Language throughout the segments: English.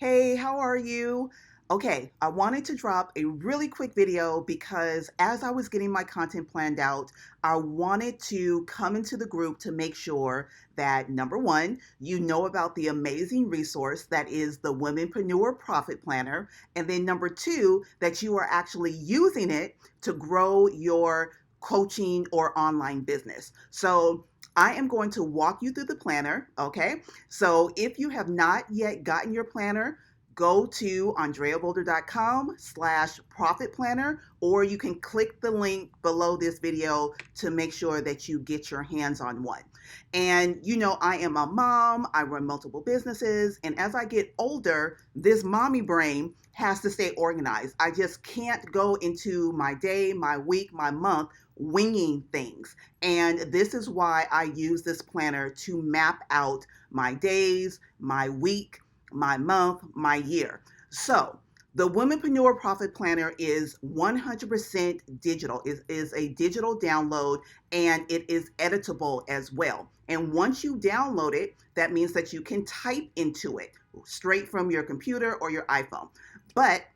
Hey, how are you? Okay, I wanted to drop a really quick video because as I was getting my content planned out, I wanted to come into the group to make sure that number one, you know about the amazing resource that is the Womenpreneur Profit Planner. And then number two, that you are actually using it to grow your coaching or online business. So I am going to walk you through the planner, okay? So if you have not yet gotten your planner, go to andreaboulder.com/profit planner, or you can click the link below this video to make sure that you get your hands on one. And you know, I am a mom, I run multiple businesses, and as I get older, this mommy brain has to stay organized. I just can't go into my day, my week, my month winging things. And this is why I use this planner to map out my days, my week, my month, my year. So the Womenpreneur Profit Planner is 100% digital. It is a digital download and it is editable as well. And once you download it, that means that you can type into it straight from your computer or your iPhone. But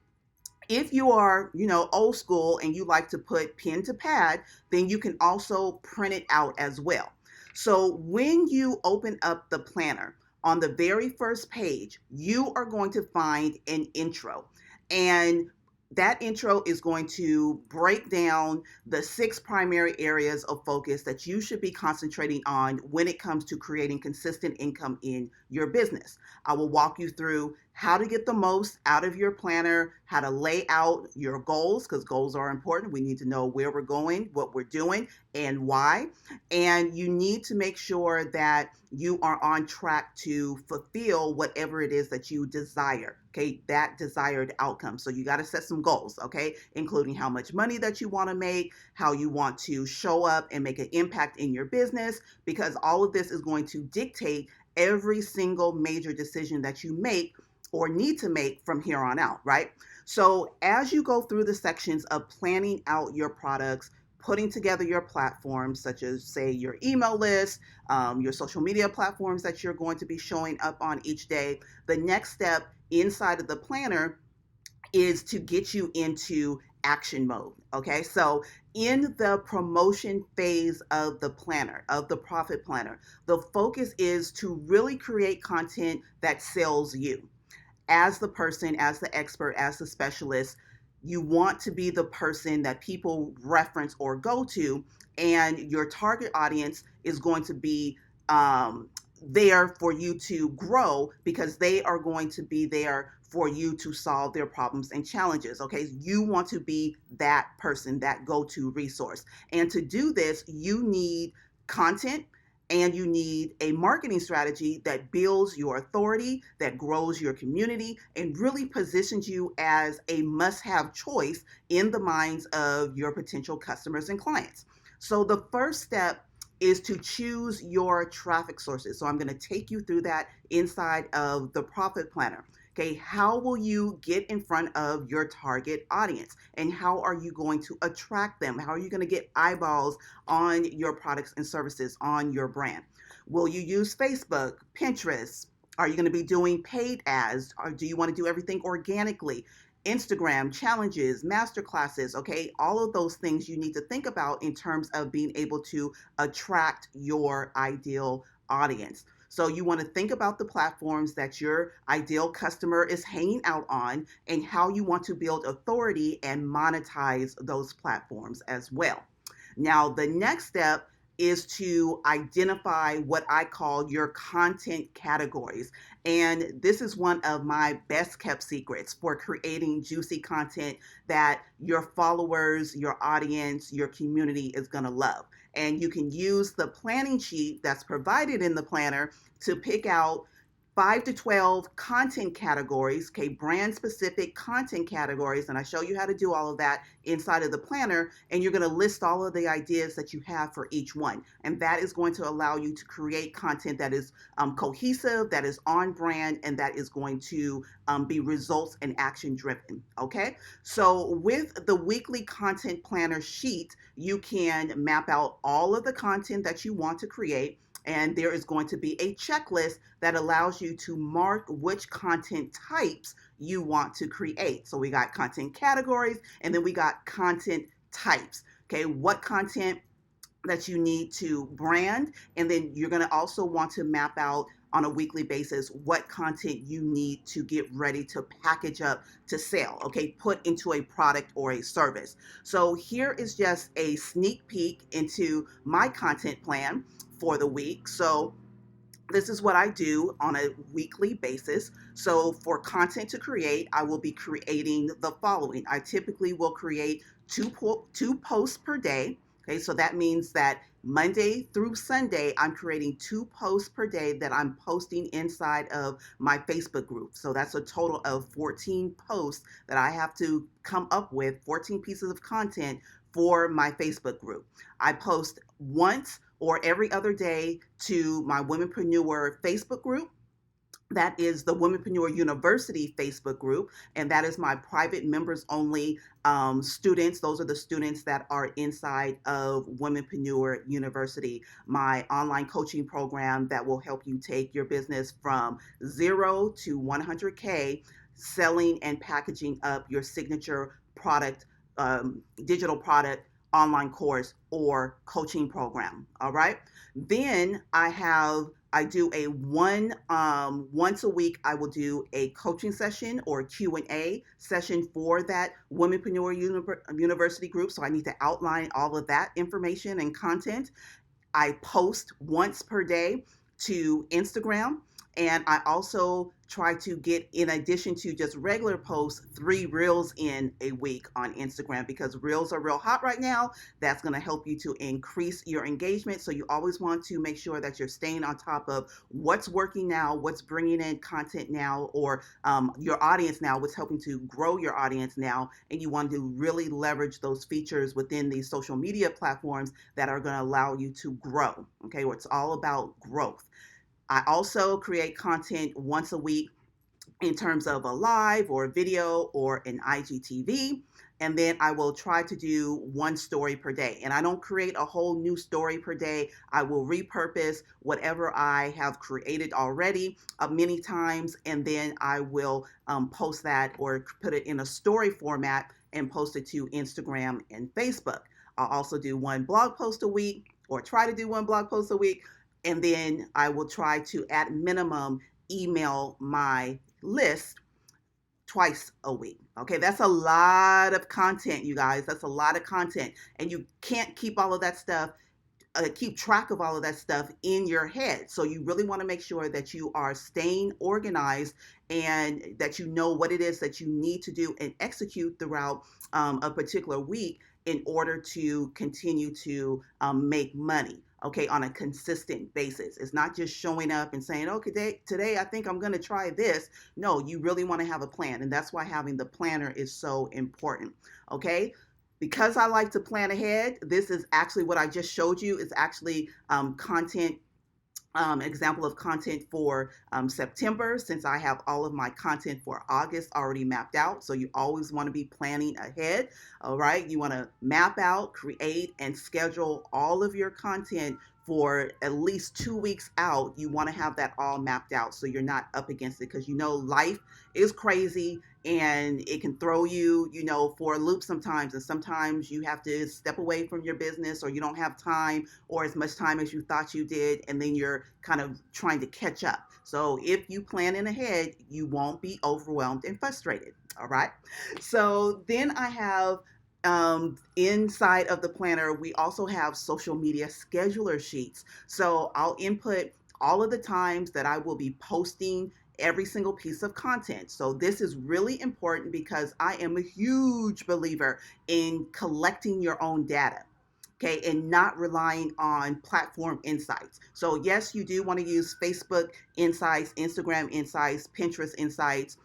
if you are, old school and you like to put pen to pad, then you can also print it out as well. So when you open up the planner, on the very first page, you are going to find an intro. And that intro is going to break down the 6 primary areas of focus that you should be concentrating on when it comes to creating consistent income in your business. I will walk you through how to get the most out of your planner, how to lay out your goals, because goals are important. We need to know where we're going, what we're doing, and why. And you need to make sure that you are on track to fulfill whatever it is that you desire, okay, that desired outcome. So you got to set some goals, okay, including how much money that you want to make, how you want to show up and make an impact in your business, because all of this is going to dictate every single major decision that you make or need to make from here on out, right? So as you go through the sections of planning out your products, putting together your platforms, such as, say, your email list, your social media platforms that you're going to be showing up on each day, the next step inside of the planner is to get you into action mode. Okay, so in the promotion phase of the planner, of the profit planner, the focus is to really create content that sells you as the person, as the expert, as the specialist. You want to be the person that people reference or go to, and your target audience is going to be there for you to grow, because they are going to be there for you to solve their problems and challenges. Okay, you want to be that person, that go-to resource. And to do this, you need content and you need a marketing strategy that builds your authority, that grows your community, and really positions you as a must-have choice in the minds of your potential customers and clients. So the first step is to choose your traffic sources. So I'm going to take you through that inside of the Profit Planner. Okay, how will you get in front of your target audience? And how are you going to attract them? How are you going to get eyeballs on your products and services, on your brand? Will you use Facebook, Pinterest? Are you going to be doing paid ads? Or do you want to do everything organically? Instagram, challenges, master classes, okay? All of those things you need to think about in terms of being able to attract your ideal audience. So you want to think about the platforms that your ideal customer is hanging out on and how you want to build authority and monetize those platforms as well. Now, the next step is to identify what I call your content categories. And this is one of my best kept secrets for creating juicy content that your followers, your audience, your community is going to love. And you can use the planning sheet that's provided in the planner to pick out 5 to 12 content categories, okay, brand specific content categories. And I show you how to do all of that inside of the planner. And you're going to list all of the ideas that you have for each one. And that is going to allow you to create content that is cohesive, that is on brand, and that is going to be results and action driven. Okay. So with the weekly content planner sheet, you can map out all of the content that you want to create. And there is going to be a checklist that allows you to mark which content types you want to create. So we got content categories, and then we got content types. Okay, what content that you need to brand, and then you're going to also want to map out on a weekly basis what content you need to get ready to package up to sell, okay, put into a product or a service. So here is just a sneak peek into my content plan for the week. So this is what I do on a weekly basis. So for content to create, I will be creating the following. I typically will create two posts per day. Okay, so that means that Monday through Sunday, I'm creating 2 posts per day that I'm posting inside of my Facebook group. So that's a total of 14 posts that I have to come up with, 14 pieces of content for my Facebook group. I post once or every other day to my Womanpreneur Facebook group. That is the Womanpreneur University Facebook group, and that is my private members only students. Those are the students that are inside of Womanpreneur University, my online coaching program that will help you take your business from 0 to 100K, selling and packaging up your signature product, digital product, online course, or coaching program. All right. Then I do a once a week. I will do a coaching session or Q&A session for that Womanpreneur University group. So I need to outline all of that information and content. I post once per day to Instagram. And I also try to get, in addition to just regular posts, 3 reels in a week on Instagram, because reels are real hot right now. That's going to help you to increase your engagement. So you always want to make sure that you're staying on top of what's working now, what's bringing in content now, or your audience now, what's helping to grow your audience now. And you want to really leverage those features within these social media platforms that are going to allow you to grow. Okay, well, it's all about growth. I also create content once a week in terms of a live or a video or an IGTV. And then I will try to do 1 story per day. And I don't create a whole new story per day. I will repurpose whatever I have created already many times, and then I will post that or put it in a story format and post it to Instagram and Facebook. I'll also do 1 blog post a week, or try to do 1 blog post a week. And then I will try to, at minimum, email my list twice a week. Okay, that's a lot of content, you guys. That's a lot of content. And you can't keep all of that stuff, keep track of all of that stuff in your head. So you really want to make sure that you are staying organized and that you know what it is that you need to do and execute throughout a particular week in order to continue to make money. Okay, on a consistent basis. It's not just showing up and saying, okay, today I think I'm going to try this. No, you really want to have a plan. And that's why having the planner is so important. Okay, because I like to plan ahead, this is actually what I just showed you. It's actually content, example of content for September, since I have all of my content for August already mapped out. So you always want to be planning ahead. All right. You want to map out, create, and schedule all of your content for at least 2 weeks out. You want to have that all mapped out so you're not up against it, because life is crazy and it can throw you, for a loop sometimes. And sometimes you have to step away from your business, or you don't have time or as much time as you thought you did. And then you're kind of trying to catch up. So if you plan in ahead, you won't be overwhelmed and frustrated. All right. So then I have inside of the planner, we also have social media scheduler sheets. So I'll input all of the times that I will be posting every single piece of content. So this is really important because I am a huge believer in collecting your own data. Okay, and not relying on platform insights. So yes, you do want to use Facebook insights, Instagram insights, Pinterest insights,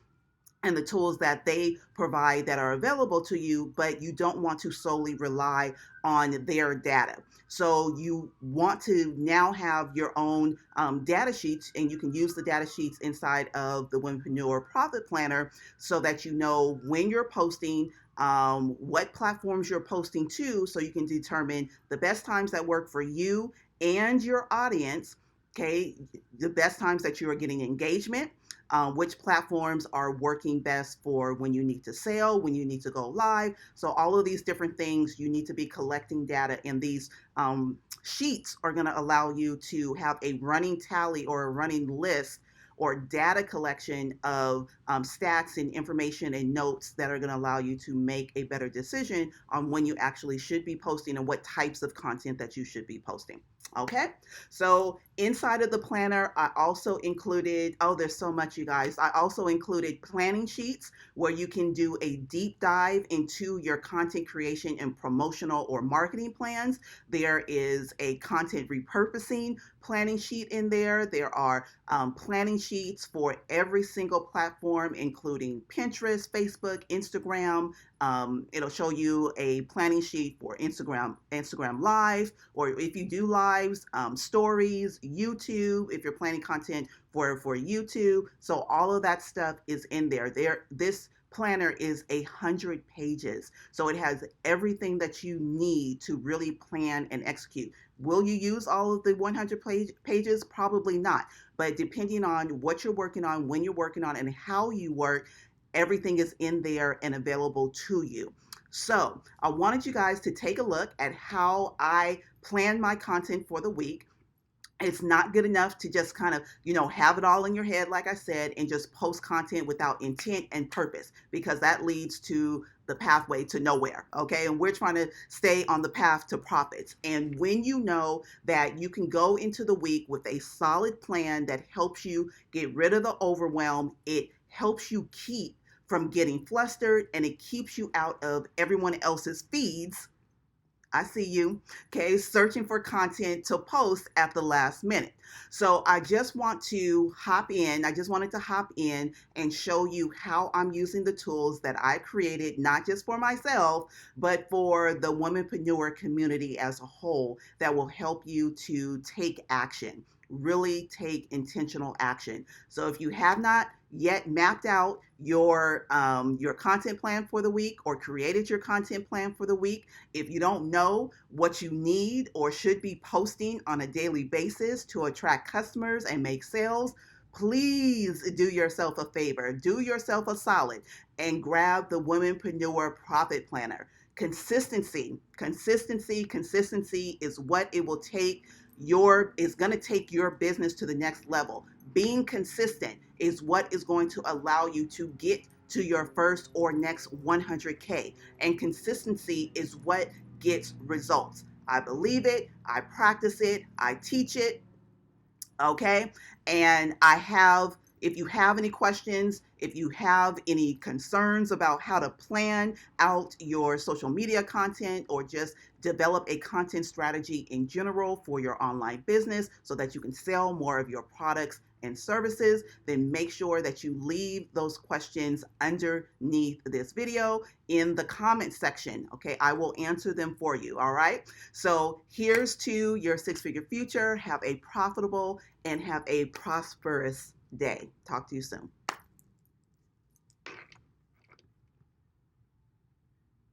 and the tools that they provide that are available to you, but you don't want to solely rely on their data. So you want to now have your own data sheets, and you can use the data sheets inside of the Womanpreneur Profit Planner so that you know when you're posting, what platforms you're posting to, so you can determine the best times that work for you and your audience. Okay, the best times that you are getting engagement, which platforms are working best for when you need to sell, when you need to go live. So all of these different things, you need to be collecting data, and these sheets are going to allow you to have a running tally or a running list or data collection of stats and information and notes that are going to allow you to make a better decision on when you actually should be posting and what types of content that you should be posting. Okay, so inside of the planner, I also included, oh, there's so much, you guys. I also included planning sheets where you can do a deep dive into your content creation and promotional or marketing plans. There is a content repurposing planning sheet in there. There are planning sheets for every single platform, including Pinterest, Facebook, Instagram. It'll show you a planning sheet for Instagram Live, or if you do lives, stories, YouTube, if you're planning content for YouTube. So all of that stuff is in there. This planner is 100 pages. So it has everything that you need to really plan and execute. Will you use all of the 100 pages? Probably not. But depending on what you're working on, when you're working on, and how you work, everything is in there and available to you. So I wanted you guys to take a look at how I plan my content for the week. It's not good enough to just kind of, have it all in your head, like I said, and just post content without intent and purpose, because that leads to the pathway to nowhere. Okay. And we're trying to stay on the path to profits. And when you know that you can go into the week with a solid plan that helps you get rid of the overwhelm, it helps you keep from getting flustered, and it keeps you out of everyone else's feeds. I see you, okay, searching for content to post at the last minute. So I just wanted to hop in and show you how I'm using the tools that I created, not just for myself, but for the womanpreneur community as a whole, that will help you to take action, really take intentional action. So if you have not yet mapped out your content plan for the week, or created your content plan for the week, if you don't know what you need or should be posting on a daily basis to attract customers and make sales, please do yourself a favor, do yourself a solid, and grab the Womanpreneur Profit Planner. Consistency is what it will take is going to take your business to the next level. Being consistent is what is going to allow you to get to your first or next 100K. And consistency is what gets results. I believe it, I practice it, I teach it. Okay. And if you have any questions, if you have any concerns about how to plan out your social media content, or just develop a content strategy in general for your online business so that you can sell more of your products and services, then make sure that you leave those questions underneath this video in the comment section. Okay, I will answer them for you. All right. So here's to your six-figure future. Have a profitable and have a prosperous day. Talk to you soon.